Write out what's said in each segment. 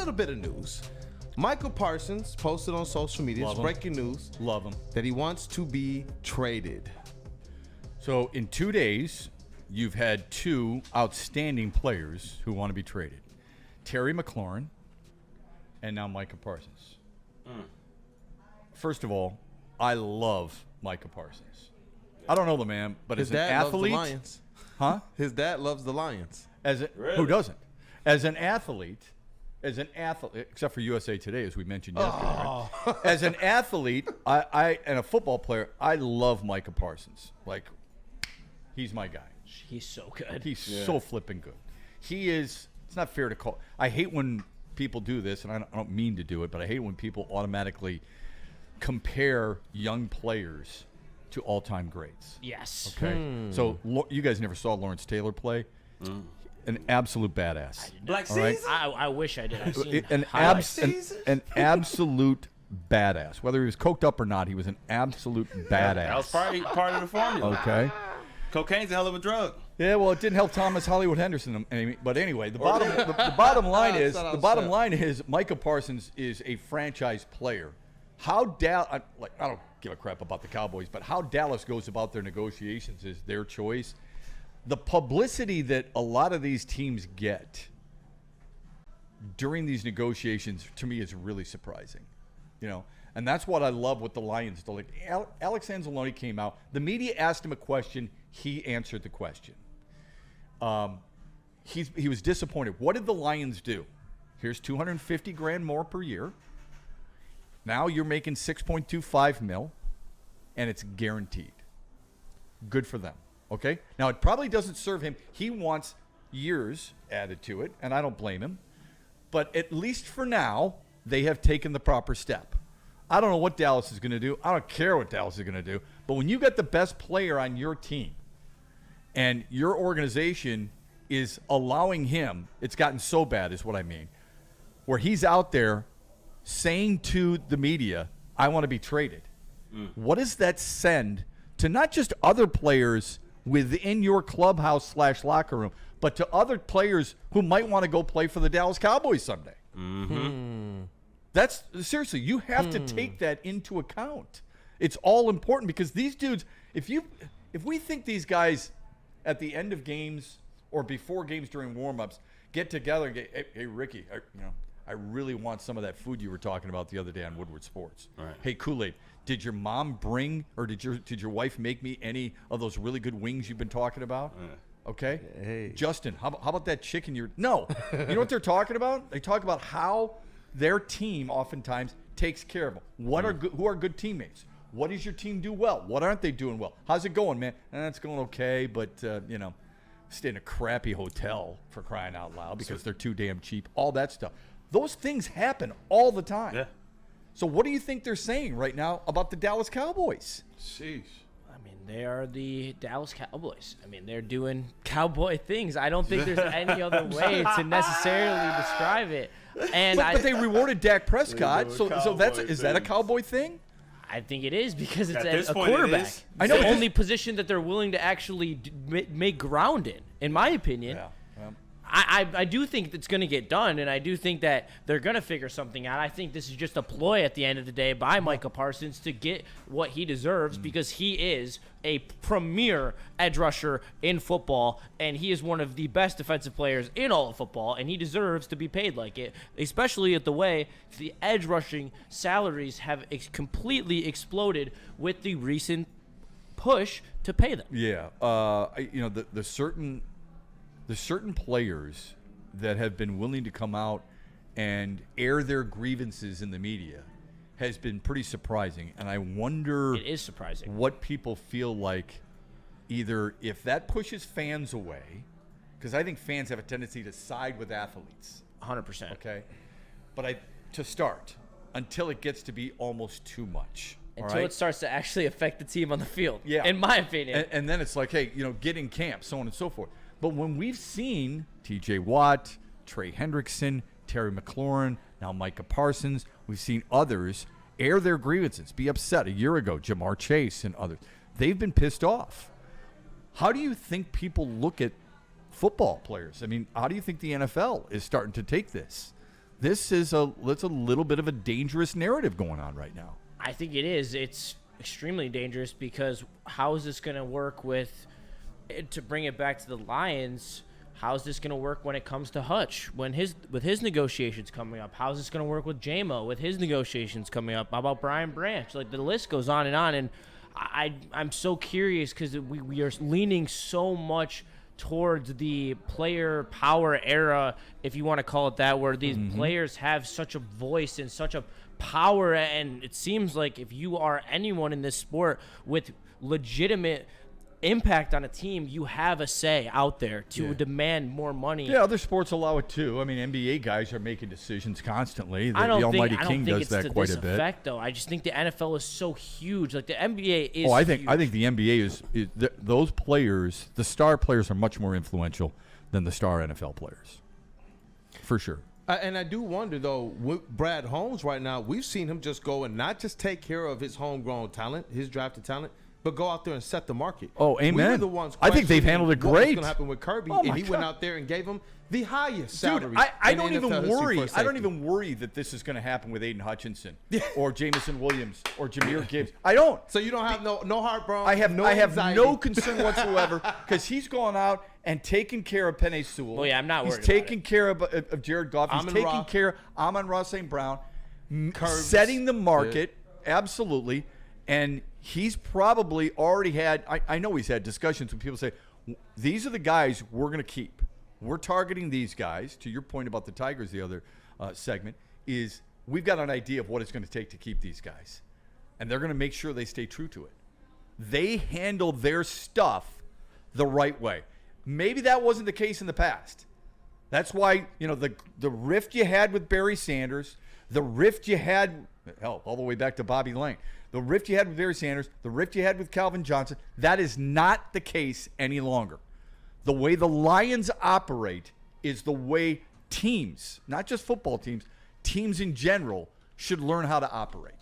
little bit of news. Michael Parsons posted on social media, it's breaking news. Love him. That he wants to be traded. So in 2 days, you've had two outstanding players who want to be traded. Terry McLaurin and now Micah Parsons. First of all, I love Micah Parsons. I don't know the man, but His as an dad athlete, loves the Lions. huh? His dad loves the Lions. Who doesn't? As an athlete, except for USA Today, as we mentioned yesterday. Right? As an athlete, I and a football player, I love Micah Parsons. Like, he's my guy. He's so good. He's so flipping good. He is. It's not fair to call. I hate when people do this, and I don't mean to do it, but I hate when people automatically compare young players to all-time greats. Yes. Okay. So you guys never saw Lawrence Taylor play. An absolute badass. Black right? Season? I wish I did. I've seen An absolute badass. Whether he was coked up or not, he was an absolute badass. That was probably part of the formula. Okay. Cocaine's a hell of a drug. Yeah, well, it didn't help Thomas Hollywood Henderson. But anyway, the bottom line is Micah Parsons is a franchise player. I don't give a crap about the Cowboys, but how Dallas goes about their negotiations is their choice. The publicity that a lot of these teams get during these negotiations, to me, is really surprising. And that's what I love with the Lions. Like Alex Anzalone came out. The media asked him a question. He answered the question. He was disappointed. What did the Lions do? Here's $250,000 more per year. Now you're making $6.25 million, and it's guaranteed. Good for them. Okay? Now, it probably doesn't serve him. He wants years added to it, and I don't blame him. But at least for now, they have taken the proper step. I don't know what Dallas is going to do. I don't care what Dallas is going to do. But when you got the best player on your team and your organization is allowing him, it's gotten so bad is what I mean, where he's out there saying to the media, I want to be traded. What does that send to not just other players within your clubhouse / locker room, but to other players who might want to go play for the Dallas Cowboys someday? That's seriously, you have to take that into account. It's all important because these dudes, if we think these guys at the end of games or before games during warm-ups get together and get, hey Ricky, I really want some of that food you were talking about the other day on Woodward Sports. Right. Hey, Kool-Aid, did your mom bring or did your wife make me any of those really good wings you've been talking about? Okay. Hey. Justin, how about that chicken No. You know what they're talking about? They talk about how their team oftentimes takes care of them. Who are good teammates? What does your team do well? What aren't they doing well? How's it going, man? It's going okay, but, stay in a crappy hotel for crying out loud because they're too damn cheap. All that stuff. Those things happen all the time. Yeah. So what do you think they're saying right now about the Dallas Cowboys? Sheesh. I mean, they are the Dallas Cowboys. I mean, they're doing cowboy things. I don't think there's any other way to necessarily describe it. And but they rewarded Dak Prescott, so is that a cowboy thing? I think it is because At this it's a point, it quarterback. is. I know the only position that they're willing to actually make ground in my opinion. Yeah. I do think it's going to get done, and I do think that they're going to figure something out. I think this is just a ploy at the end of the day by Micah Parsons to get what he deserves because he is a premier edge rusher in football, and he is one of the best defensive players in all of football, and he deserves to be paid like it, especially at the way the edge rushing salaries have completely exploded with the recent push to pay them. Yeah. The certain players that have been willing to come out and air their grievances in the media has been pretty surprising. And I wonder It is surprising. what people feel like either if that pushes fans away, because I think fans have a tendency to side with athletes. 100%. Okay. But to start, until it gets to be almost too much. Until it starts to actually affect the team on the field, Yeah. in my opinion. And then it's like, hey, get in camp, so on and so forth. But when we've seen T.J. Watt, Trey Hendrickson, Terry McLaurin, now Micah Parsons, we've seen others air their grievances, be upset. A year ago, Jamar Chase and others. They've been pissed off. How do you think people look at football players? I mean, how do you think the NFL is starting to take this? this is a little bit of a dangerous narrative going on right now. I think it is. It's extremely dangerous because how is this going to work with, to bring it back to the Lions, how is this going to work when it comes to Hutch, with his negotiations coming up? How is this going to work with J-Mo with his negotiations coming up? How about Brian Branch? Like, the list goes on, and I'm so curious because we are leaning so much towards the player power era, if you want to call it that, where these players have such a voice and such a power, and it seems like if you are anyone in this sport with legitimate impact on a team, you have a say out there to demand more money. Yeah, other sports allow it too. I mean, NBA guys are making decisions constantly. I don't think King does it's that to quite this a bit. effect, though. I just think the NFL is so huge. Like, the NBA is. I think huge. the NBA is those players, the star players, are much more influential than the star NFL players, for sure. And I do wonder, though, with Brad Holmes right now, we've seen him just go and not just take care of his homegrown talent, his drafted talent, but go out there and set the market. Oh, amen. We were the ones I think they've handled it what was great. going to happen with Kirby, Oh, and my he God. went out there and gave him the highest salary. Dude, I in don't NFL even history worry. for a I don't safety. even worry that this is going to happen with Aiden Hutchinson or Jamison Williams or Jahmyr Gibbs. I don't. So you don't have no heartburn. I have no anxiety. No concern whatsoever because he's gone out and taken care of Penei Sewell. Well, yeah, I'm not worried He's taken care of Jared Goff. He's Amon-Ra. taking care of Amon-Ra St. Brown, Curves. setting the market, absolutely. And he's probably already had, I know he's had discussions when people say, these are the guys we're going to keep. We're targeting these guys. To your point about the Tigers, the other segment, is we've got an idea of what it's going to take to keep these guys. And they're going to make sure they stay true to it. They handle their stuff the right way. Maybe that wasn't the case in the past. That's why, the rift you had with Barry Sanders, the rift you had, all the way back to Bobby Lane, the rift you had with Barry Sanders, the rift you had with Calvin Johnson, that is not the case any longer. The way the Lions operate is the way teams, not just football teams, teams in general should learn how to operate.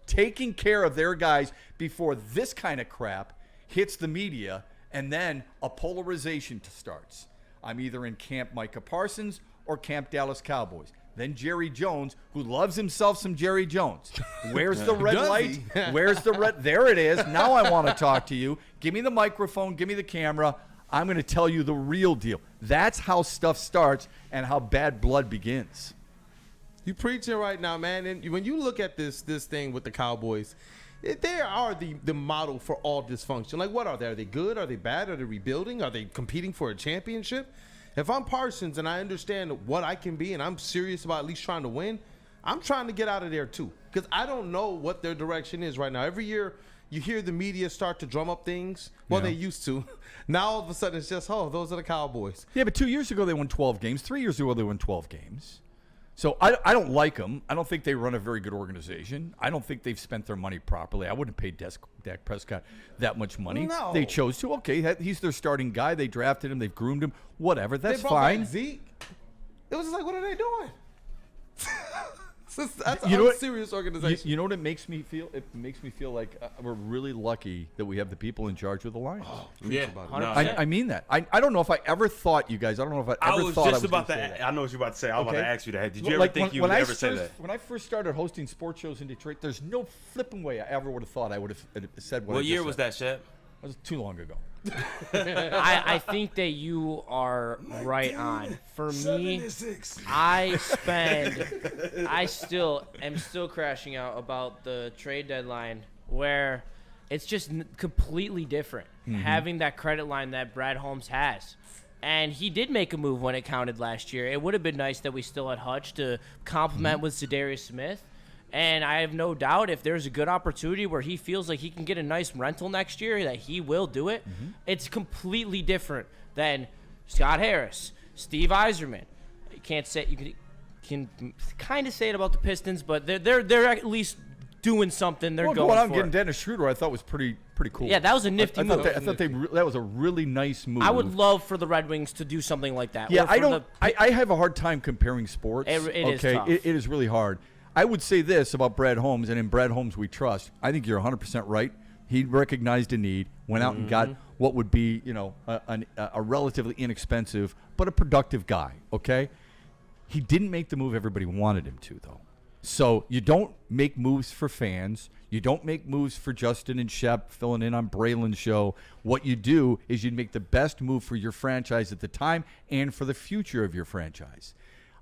Taking care of their guys before this kind of crap hits the media and then a polarization starts. I'm either in Camp Micah Parsons or Camp Dallas Cowboys. Then Jerry Jones, who loves himself some Jerry Jones. Where's the red Does light? he? Where's the red? There it is. Now I want to talk to you. Give me the microphone. Give me the camera. I'm going to tell you the real deal. That's how stuff starts and how bad blood begins. You preaching right now, man. And when you look at this thing with the Cowboys, they are the model for all dysfunction. Like, what are they? Are they good? Are they bad? Are they rebuilding? Are they competing for a championship? If I'm Parsons and I understand what I can be and I'm serious about at least trying to win, I'm trying to get out of there too. Because I don't know what their direction is right now. Every year you hear the media start to drum up things. Well, Yeah. they used to. Now all of a sudden it's just, those are the Cowboys. Yeah, but 2 years ago they won 12 games. 3 years ago they won 12 games. So I don't like them. I don't think they run a very good organization. I don't think they've spent their money properly. I wouldn't pay Dak Prescott that much money. No. They chose to. Okay, he's their starting guy. They drafted him. They've groomed him. Whatever. That's They brought back fine. Zeke. It was just like, what are they doing? That's You know a what? serious organization. You know what it makes me feel? It makes me feel like we're really lucky that we have the people in charge of the Lions. Yeah, about it. no. I mean that. I don't know if I ever thought, you guys, I don't know if I I ever was thought just I was about gonna say to. that. I know what you're about to say. I was about Okay. to ask you that. Did you ever Like, think you would ever say that? When I first started hosting sports shows in Detroit, there's no flipping way I ever would have thought I would have said what I What just year said. was that, Shep? That was too long ago. I think that you are right on. For me, I still am crashing out about the trade deadline where it's just completely different. Having that credit line that Brad Holmes has. And he did make a move when it counted last year. It would have been nice that we still had Hutch to complement with Zadarius Smith. And I have no doubt if there's a good opportunity where he feels like he can get a nice rental next year, that he will do it. It's completely different than Scott Harris, Steve Yzerman. You can't say you can kind of say it about the Pistons, but they're at least doing something. They're Well, going going out and for getting it. Dennis Schroeder, I thought was pretty cool. Yeah, that was a nifty I thought move. that was a really nice move. I would love for the Red Wings to do something like that. Yeah, Or for I don't. the- I have a hard time comparing sports. It is okay, tough. It is really hard. I would say this about Brad Holmes, and in Brad Holmes we trust. I think you're 100% right. He recognized a need, went out and got what would be, a relatively inexpensive but a productive guy. Okay, He didn't make the move everybody wanted him to, though. So you don't make moves for fans. You don't make moves for Justin and Shep filling in on Braylon's show. What you do is you make the best move for your franchise at the time and for the future of your franchise.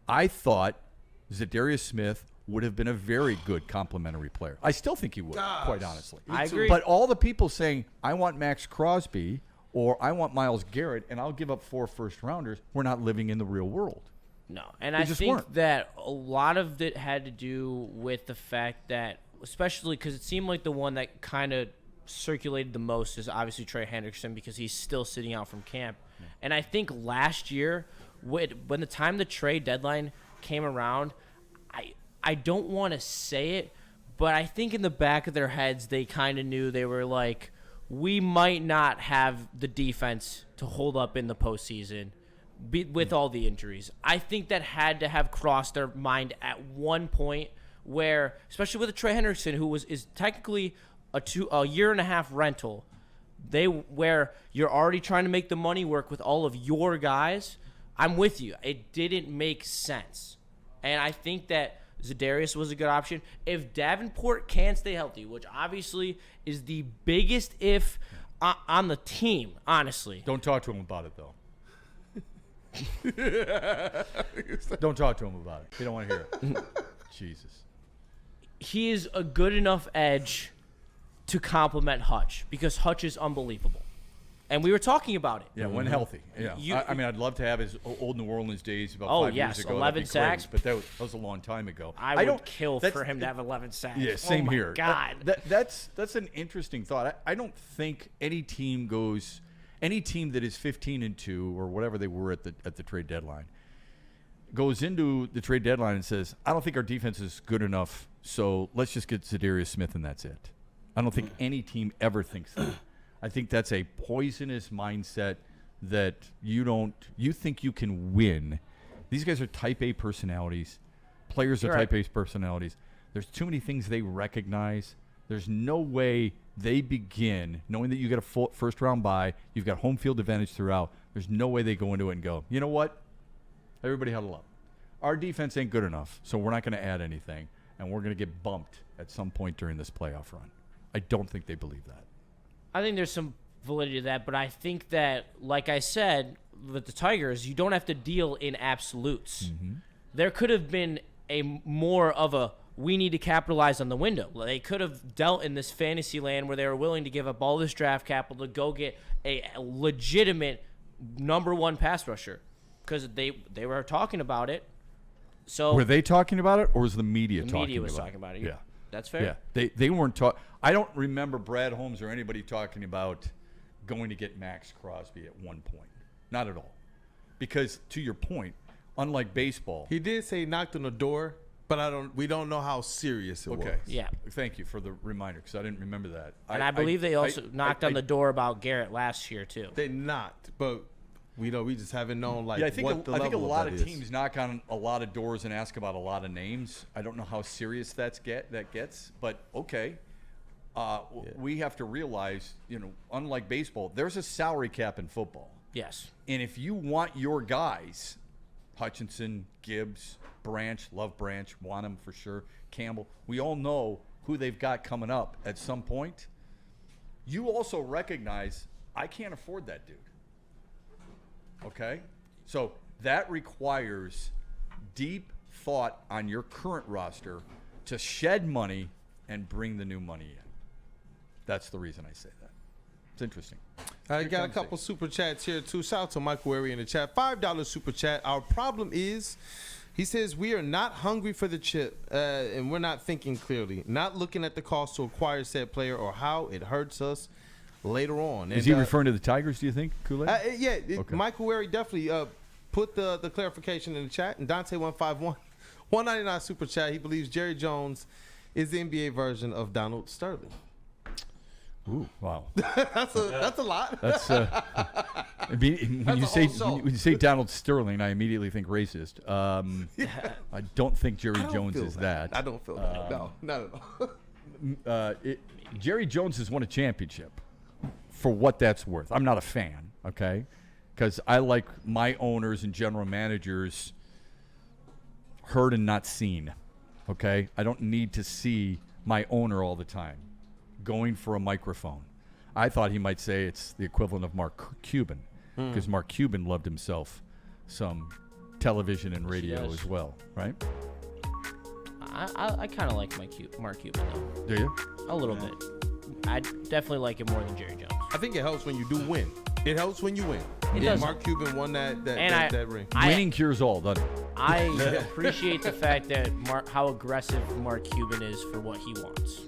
I thought Zadarius Smith would have been a very good complementary player. I still think he would, quite honestly. I agree. But all the people saying, I want Max Crosby or I want Myles Garrett and I'll give up 4 first-rounders, we're not living in the real world. No, and They I just think weren't. that a lot of it had to do with the fact that, especially because it seemed like the one that kind of circulated the most is obviously Trey Hendrickson because he's still sitting out from camp. Yeah. And I think last year, when the time the trade deadline came around, I don't want to say it, but I think in the back of their heads they kind of knew they were like, we might not have the defense to hold up in the postseason. With all the injuries, I think that had to have crossed their mind at one point where, especially with a Trey Hendrickson, who is technically a year and a half rental, where you're already trying to make the money work with all of your guys. I'm with you. It didn't make sense, and I think that Zadarius was a good option. If Davenport can stay healthy, which obviously is the biggest if on the team, honestly. Don't talk to him about it, though. Don't talk to him about it. He don't want to hear it. Jesus. He is a good enough edge to complement Hutch because Hutch is unbelievable. And we were talking about it. Yeah, when healthy. Yeah. I mean, I'd love to have his old New Orleans days about 5 years ago. 11 sacks. But that was a long time ago. I would kill for him to have 11 sacks. Yeah, same here. Oh, my God. That's an interesting thought. I don't think any team that is 15-2 or whatever they were at the trade deadline goes into the trade deadline and says, I don't think our defense is good enough, so let's just get Zadarius Smith and that's it. I don't think any team ever thinks that. I think that's a poisonous mindset that you think you can win. These guys are type A personalities. Players are type A personalities. There's too many things they recognize. There's no way they begin knowing that you get a first round bye, you've got home field advantage throughout. There's no way they go into it and go, you know what? Everybody huddle up. Our defense ain't good enough, so we're not going to add anything, and we're going to get bumped at some point during this playoff run. I don't think they believe that. I think there's some validity to that, but I think that, like I said, with the Tigers, you don't have to deal in absolutes. Mm-hmm. There could have been more of a we need to capitalize on the window. They could have dealt in this fantasy land where they were willing to give up all this draft capital to go get a legitimate number 1 pass rusher because they were talking about it. So were they talking about it, or was the media talking about it? The media was talking about it. Yeah. That's fair. Yeah, they weren't talking. I don't remember Brad Holmes or anybody talking about going to get Max Crosby at one point. Not at all. Because to your point, unlike baseball, he did say he knocked on the door, but we don't know how serious it was. Yeah. Thank you for the reminder because I didn't remember that. And I believe they also knocked on the door about Garrett last year too. They knocked, but we just haven't known I think a lot of teams knock on a lot of doors and ask about a lot of names. I don't know how serious that gets, but okay. We have to realize, unlike baseball, there's a salary cap in football. Yes. And if you want your guys, Hutchinson, Gibbs, Branch, love Branch, want him for sure, Campbell, we all know who they've got coming up at some point. You also recognize, I can't afford that dude. Okay? So that requires deep thought on your current roster to shed money and bring the new money in. That's the reason I say that. It's interesting. I got a couple super chats here too. Shout out to Michael Wary in the chat. $5 super chat. Our problem is, he says, we are not hungry for the chip, and we're not thinking clearly, not looking at the cost to acquire said player or how it hurts us later on. Is he referring to the Tigers, do you think, Kool-Aid? Yeah, okay. Michael Wary definitely put the clarification in the chat. And Dante151, $1.99 super chat. He believes Jerry Jones is the NBA version of Donald Sterling. Ooh, wow. That's a lot. That's when you say Donald Sterling, I immediately think racist. I don't think Jerry Jones is that. I don't feel that. No, not at all. Jerry Jones has won a championship. For what that's worth, I'm not a fan. Okay, because I like my owners and general managers heard and not seen. Okay? I don't need to see my owner all the time going for a microphone. I thought he might say it's the equivalent of Mark Cuban, because Mark Cuban loved himself some television and radio does. as well, right? I kind of like Mark Cuban, though. Do you? A little bit. I definitely like it more than Jerry Jones. I think it helps when you do win. It helps when you win. It And does. Mark Cuban won that ring. Winning cures all, doesn't it? I appreciate the fact that how aggressive Mark Cuban is for what he wants.